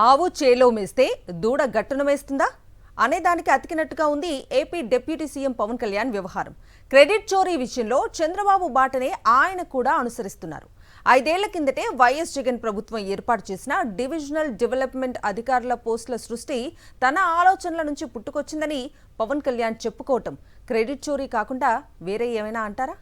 ఆవు చేలో మేస్తే దూడ గట్టున మేస్తుందా అనే దానికి అతికినట్టుగా ఉంది AP deputy CM Pawan Kalyan వ్యవహారం. క్రెడిట్ చోరీ విషయంలో చంద్రబాబు బాటనే ఆయన కూడా అనుసరిస్తున్నారు. 5 ఏళ్ల కిందటే వైఎస్ జగన్ ప్రభుత్వం ఏర్పాటు చేసిన డివిజనల్ డెవలప్మెంట్ అధికారుల పోస్టుల సృష్టి తన ఆలోచనల నుంచి పుట్టుకొచ్చిందని పవన్ కళ్యాణ్ చెప్పుకోవటం క్రెడిట్ చోరీ కాకుండా వేరే ఏమైనా అంటారా?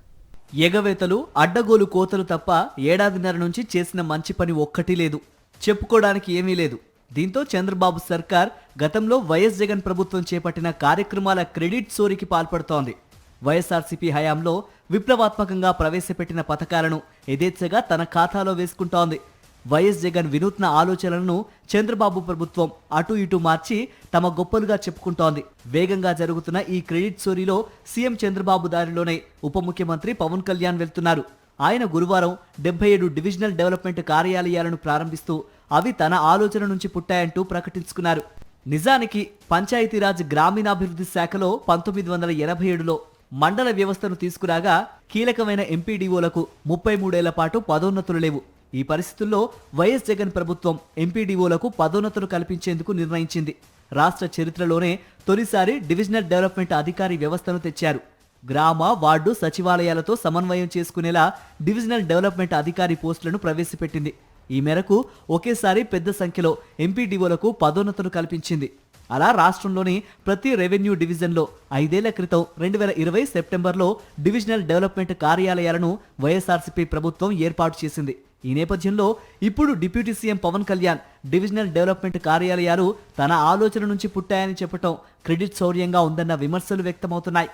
ఎగవేతలు, అడ్డగోలు కోతలు తప్ప ఏడాదిన్నర నుంచి చేసిన మంచి పని ఒక్కటి లేదు, చెప్పుకోవడానికి ఏమీ లేదు. దీంతో చంద్రబాబు సర్కార్ గతంలో వైఎస్ జగన్ ప్రభుత్వం చేపట్టిన కార్యక్రమాల క్రెడిట్ చోరీకి పాల్పడుతోంది. వైఎస్ఆర్సీపీ హయాంలో విప్లవాత్మకంగా ప్రవేశపెట్టిన పథకాలను యథేచ్ఛగా తన ఖాతాలో వేసుకుంటోంది. వైఎస్ జగన్ వినూత్న ఆలోచనలను చంద్రబాబు ప్రభుత్వం అటు ఇటు మార్చి తమ గొప్పలుగా చెప్పుకుంటోంది. వేగంగా జరుగుతున్న ఈ క్రెడిట్ చోరీలో సీఎం చంద్రబాబు దారిలోనే ఉప ముఖ్యమంత్రి పవన్ కళ్యాణ్ వెళ్తున్నారు. ఆయన గురువారం 77 డివిజనల్ డెవలప్మెంట్ కార్యాలయాలను ప్రారంభిస్తూ అవి తన ఆలోచన నుంచి పుట్టాయంటూ ప్రకటించుకున్నారు. నిజానికి పంచాయతీరాజ్ గ్రామీణాభివృద్ధి శాఖలో 1987లో మండల వ్యవస్థను తీసుకురాగా కీలకమైన ఎంపీడీఓలకు 33 ఏళ్ల పాటు పదోన్నతులు లేవు. ఈ పరిస్థితుల్లో వైఎస్ జగన్ ప్రభుత్వం ఎంపీడీఓలకు పదోన్నతులు కల్పించేందుకు నిర్ణయించింది. రాష్ట్ర చరిత్రలోనే తొలిసారి డివిజనల్ డెవలప్మెంట్ అధికారి వ్యవస్థను తెచ్చారు. గ్రామ, వార్డు సచివాలయాలతో సమన్వయం చేసుకునేలా డివిజనల్ డెవలప్మెంట్ అధికారి పోస్టులను ప్రవేశపెట్టింది. ఈ మేరకు ఒకేసారి పెద్ద సంఖ్యలో ఎంపీడీఓలకు పదోన్నతులు కల్పించింది. అలా రాష్ట్రంలోని ప్రతి రెవెన్యూ డివిజన్లో 5 ఏళ్ల క్రితం 2020 సెప్టెంబర్లో డివిజనల్ డెవలప్మెంట్ కార్యాలయాలను వైఎస్ఆర్సీపీ ప్రభుత్వం ఏర్పాటు చేసింది. ఈ నేపథ్యంలో ఇప్పుడు deputy CM Pawan Kalyan divisional development కార్యాలయాలు తన ఆలోచన నుంచి పుట్టాయని చెప్పడం క్రెడిట్ శౌర్యంగా ఉందన్న విమర్శలు వ్యక్తమవుతున్నాయి.